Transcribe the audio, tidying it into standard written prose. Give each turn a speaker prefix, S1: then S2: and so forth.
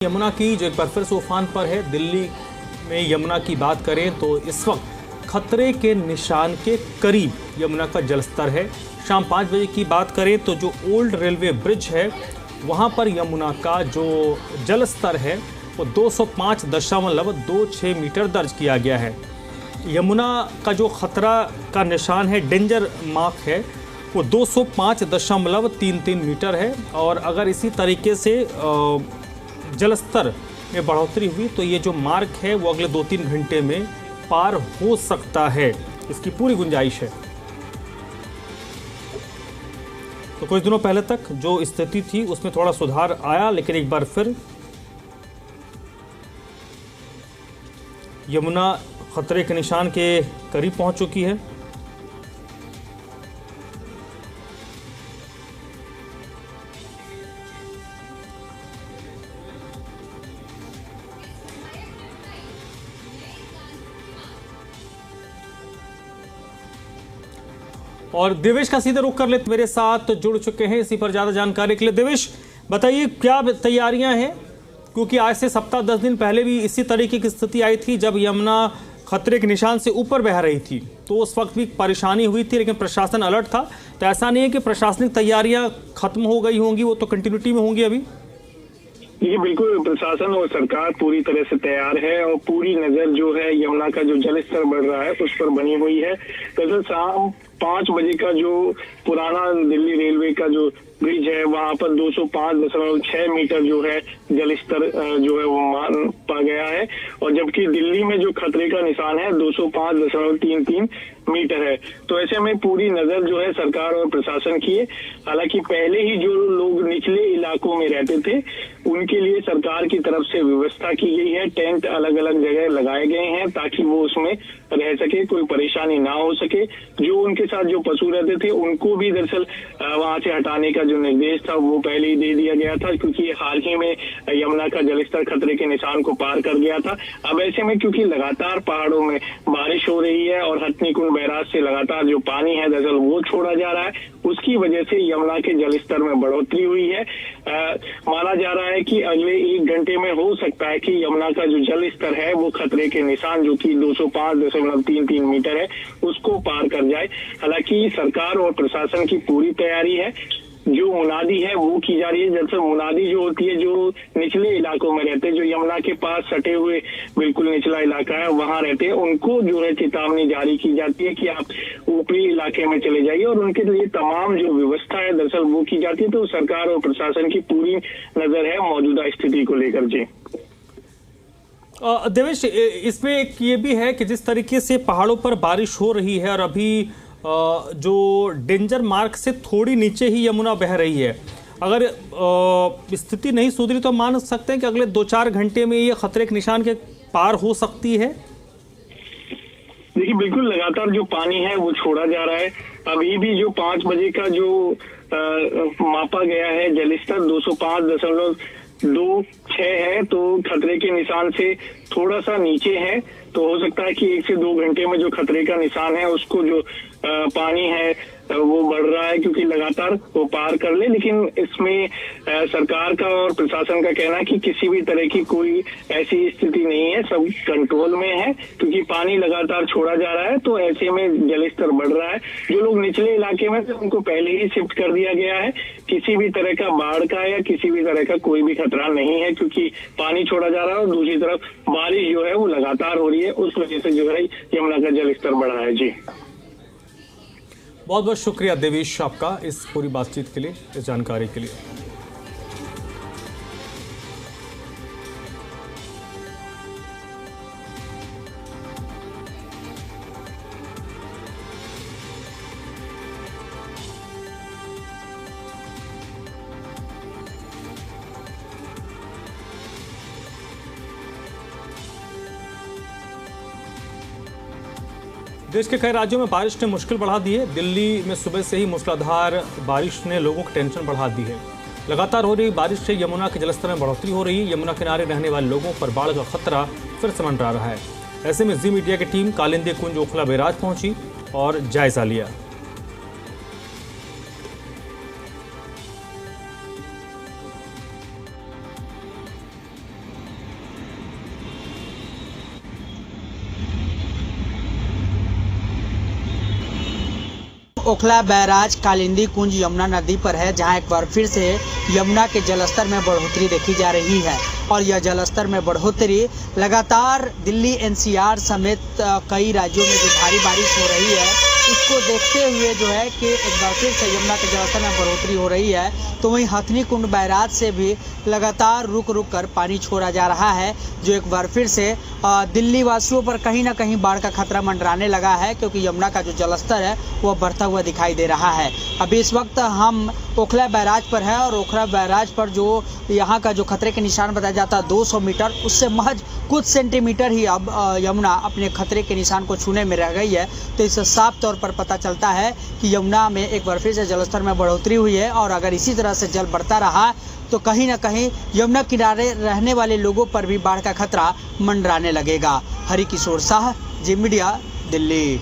S1: यमुना की जो एक बार फिर से उफान पर है। दिल्ली में यमुना की बात करें तो इस वक्त खतरे के निशान के करीब यमुना का जलस्तर है। शाम 5 बजे की बात करें तो जो ओल्ड रेलवे ब्रिज है वहां पर यमुना का जो जलस्तर है वो 205.26 मीटर दर्ज किया गया है। यमुना का जो खतरा का निशान है, डेंजर मार्क है, वो 205.33 मीटर है। और अगर इसी तरीके से जलस्तर में बढ़ोतरी हुई तो ये जो मार्क है वो अगले 2-3 घंटे में पार हो सकता है, इसकी पूरी गुंजाइश है। तो कुछ दिनों पहले तक जो स्थिति थी उसमें थोड़ा सुधार आया, लेकिन एक बार फिर यमुना खतरे के निशान के करीब पहुंच चुकी है। और देवेश का सीधे रुख कर लेते मेरे साथ जुड़ चुके हैं इसी पर ज्यादा जानकारी के लिए। देवेश, बताइए क्या तैयारियां हैं, क्योंकि आज से सप्ताह 10 दिन पहले भी इसी तरीके की स्थिति आई थी जब यमुना खतरे के निशान से ऊपर बह रही थी, तो उस वक्त भी परेशानी हुई थी, लेकिन प्रशासन अलर्ट था। तो ऐसा नहीं है कि प्रशासनिक तैयारियां खत्म हो गई होंगी, वो तो कंटिन्यूटी में होंगी अभी।
S2: ये बिल्कुल प्रशासन और सरकार पूरी तरह से तैयार है और पूरी नजर जो है यमुना का जो जल स्तर बढ़ रहा है उस पर बनी हुई है। दरअसल शाम 5 बजे का जो पुराना दिल्ली रेलवे का जो ब्रिज है वहां पर 205.6 मीटर जो है जल स्तर जो है वो मान पा गया है, और जबकि दिल्ली में जो खतरे का निशान है 205.33 मीटर है। तो ऐसे में पूरी नजर जो है सरकार और प्रशासन की है। हालांकि पहले ही जो लोग निचले इलाकों में रहते थे उनके लिए सरकार की तरफ से व्यवस्था की गई है। टेंट अलग अलग जगह लगाए गए हैं ताकि वो उसमें रह सके, कोई परेशानी ना हो सके। जो उनके साथ जो पशु रहते थे उनको भी दरअसल वहां से हटाने का जो निर्देश था वो पहले ही दे दिया गया था, क्योंकि हाल ही में यमुना का जलस्तर खतरे के निशान को पार कर गया था। अब ऐसे में क्योंकि लगातार पहाड़ों में बारिश हो रही है और हथनी कुंड बैराज से लगातार जो पानी है दरअसल वो छोड़ा जा रहा है, उसकी वजह से यमुना के जलस्तर में बढ़ोतरी हुई है। माना जा रहा है कि अगले 1 घंटे में हो सकता है कि यमुना का जो जल स्तर है वो खतरे के निशान जो कि 205.33 मीटर है उसको पार कर जाए। हालांकि सरकार और प्रशासन की पूरी तैयारी है। जो मुनादी है वो की जा रही है। दरअसल मुनादी जो होती है जो निचले इलाकों में रहते हैं, जो यमुना के पास सटे हुए बिल्कुल निचला इलाका है वहां रहते हैं, उनको जो है चेतावनी जारी की जाती है कि आप ऊपरी इलाके में चले जाइए, और उनके लिए तमाम जो व्यवस्था है दरअसल वो की जाती है। तो सरकार और प्रशासन की पूरी नजर है मौजूदा स्थिति को लेकर। जी
S1: देवेश, इसमें एक ये भी है कि जिस तरीके से पहाड़ों पर बारिश हो रही है और अभी जो डेंजर मार्क से थोड़ी नीचे ही यमुना बह रही है, अगर स्थिति नहीं सुधरी तो मान सकते हैं कि अगले 2-4 घंटे में ये खतरे के निशान के पार हो सकती है।
S2: देखिए, बिल्कुल लगातार जो पानी है वो छोड़ा जा रहा है। अभी भी जो 5 बजे का जो मापा गया है जलस्तर 205.26 है, तो खतरे के निशान से थोड़ा सा नीचे है। तो हो सकता है कि 1 से 2 घंटे में जो खतरे का निशान है उसको जो पानी है वो बढ़ रहा है, क्योंकि लगातार वो पार कर ले। लेकिन इसमें सरकार का और प्रशासन का कहना है कि किसी भी तरह की कोई ऐसी स्थिति नहीं है, सब कंट्रोल में है, क्योंकि पानी लगातार छोड़ा जा रहा है। तो ऐसे में जलस्तर बढ़ रहा है। जो लोग निचले इलाके में थे उनको पहले ही शिफ्ट कर दिया गया है। किसी भी तरह का बाढ़ का या किसी भी तरह का कोई भी खतरा नहीं है, क्योंकि पानी छोड़ा जा रहा है और दूसरी तरफ बारिश जो है वो लगातार हो रही है। उस वजह से जो है यमुना का जलस्तर बढ़ रहा है। जी
S1: बहुत बहुत शुक्रिया देवेश आपका इस पूरी बातचीत के लिए, इस जानकारी के लिए। देश के कई राज्यों में बारिश ने मुश्किल बढ़ा दी है। दिल्ली में सुबह से ही मूसलाधार बारिश ने लोगों की टेंशन बढ़ा दी है। लगातार हो रही बारिश से यमुना के जलस्तर में बढ़ोतरी हो रही है। यमुना किनारे रहने वाले लोगों पर बाढ़ का खतरा फिर से मंडरा रहा है। ऐसे में जी मीडिया की टीम कालिंदी कुंज ओखला बैराज पहुंची और जायजा लिया।
S3: ओखला बैराज कालिंदी कुंज यमुना नदी पर है, जहां एक बार फिर से यमुना के जलस्तर में बढ़ोतरी देखी जा रही है। और यह जलस्तर में बढ़ोतरी लगातार दिल्ली एनसीआर समेत कई राज्यों में जो भारी बारिश हो रही है उसको देखते हुए जो है कि एक बार फिर से यमुना के जलस्तर में बढ़ोतरी हो रही है। तो वहीं हथनी कुंड बैराज से भी लगातार रुक रुक कर पानी छोड़ा जा रहा है, जो एक बार फिर से दिल्ली वासियों पर कहीं ना कहीं बाढ़ का खतरा मंडराने लगा है, क्योंकि यमुना का जो जलस्तर है वह बढ़ता हुआ दिखाई दे रहा है। अभी इस वक्त हम ओखला बैराज पर है और ओखला बैराज पर जो यहाँ का जो खतरे के निशान बताया जाता है 200 मीटर, उससे महज कुछ सेंटीमीटर ही अब यमुना अपने खतरे के निशान को छूने में रह गई है। तो इससे साफ तौर पर पता चलता है कि यमुना में एक बार फिर से जलस्तर में बढ़ोतरी हुई है और अगर इसी तरह से जल बढ़ता रहा तो कहीं ना कहीं यमुना किनारे रहने वाले लोगों पर भी बाढ़ का खतरा मंडराने लगेगा। हरिकिशोर शाह, जी मीडिया, दिल्ली।